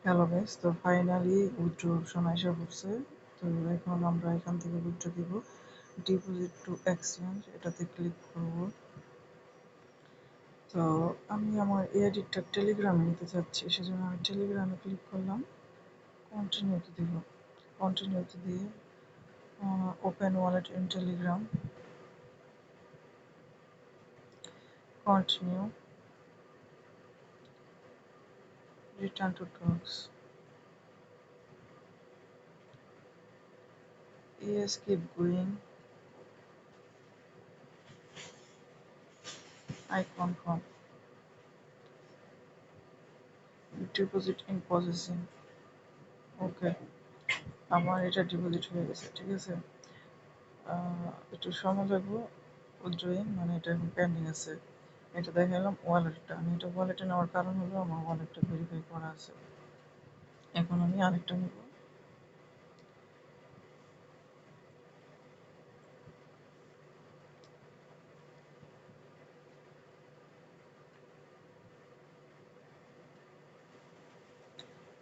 Hello guys, তো finally withdraw option এসে পড়ছে। তো এখন আমরা এখান থেকে উইথড্র দিব। ডিপোজিট টু এক্সচেঞ্জ এটাতে ক্লিক করব। তো আমি আমার এডিটটা টেলিগ্রামে নিতে চাচ্ছি, সেজন্য আমি টেলিগ্রামে ক্লিক করলাম। কন্টিনিউতে দিব। কন্টিনিউতে দিয়ে open wallet in Telegram, continue, return to talks, yes keep going, I confirm, deposit in processing. Okay, আমার এটা ডিপোজিট হয়ে গেছে। ঠিক আছে, একটু সময় লাগবে উইথড্রয়িং, মানে এটা এখন পেন্ডিং আছে। এটা দেখালাম ওয়ালেটটা, আমি এটা ওয়ালেটে নেওয়ার কারণ হলো আমার ওয়ালেটটা ভেরিফাই করা আছে। এখন আমি আরেকটা নেব।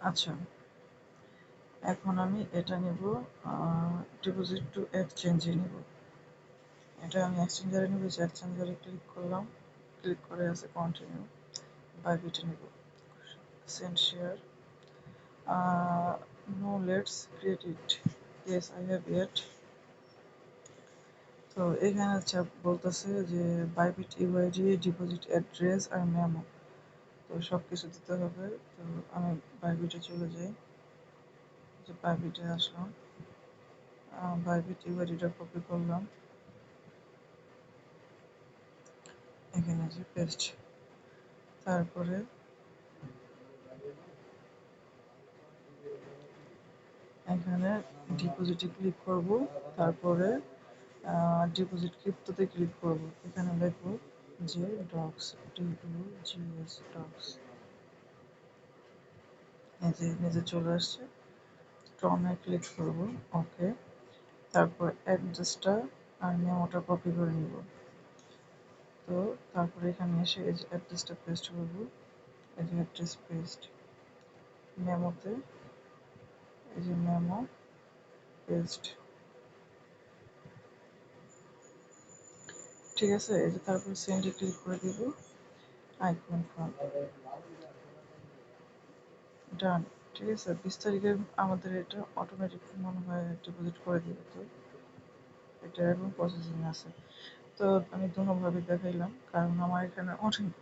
আচ্ছা, এখন আমি এটা নেব, ডিপোজিট টু এক্সচেঞ্জে নেব। এটা আমি এক্সচেঞ্জারে নেব, এক্সচেঞ্জারে ক্লিক করলাম, ক্লিক করে আছে কন্টিনিউ, বাইবিটে নেব, send share, no let's create it, yes I have it. তো এখানে আচ্ছা বলতেছে যে বাইবিট ইউআইডি, ডিপোজিট অ্যাড্রেস আর মেমো, তো সব কিছু দিতে হবে। তো আমি বাইবিটে চলে যাই, যে বাইবিটে আসলাম, বাইবিট ইউআইডিটা কপি করলাম, এখানে যে পেস্ট, তারপরে এখানে ডিপোজিটে ক্লিক করব, তারপরে ডিপোজিট ক্রিপ্টোতে ক্লিক করব। এখানে লিখব যে ডক্স, DOGS ডক্স, এই যে নিজে চলে আসছে। টমে ক্লিক করব, ওকে। তারপর অ্যাড্রেসটা আর মেমোটা কপি করে নিব। তো তারপরে এখানে এসে এই যে অ্যাড্রেসটা পেস্ট করব, এই যে অ্যাড্রেস পেস্ট, মেমোতে এই যে মেমো পেস্ট। ঠিক আছে, এই যে তারপর সেন্ডে ক্লিক করে দিব, আই কনফার্ম, ডান। ঠিক আছে, 20 তারিখে আমাদের এটা অটোমেটিক মনে হয় ডিপোজিট করে দিবে। তো এটা এখন প্রসেসিং আছে। তো আমি দুভাবে দেখাইলাম, কারণ আমার এখানে অনেক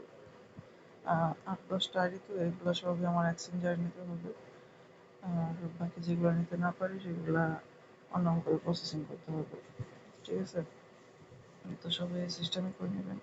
8-10টা আইডি, তো এগুলো সবই আমার এক্সচেঞ্জারে নিতে হবে। আর বাকি যেগুলো নিতে না পারি সেগুলো অন্যভাবে প্রসেসিং করতে হবে। ঠিক আছে, তো সবাই এই সিস্টেমে করে নেবেন।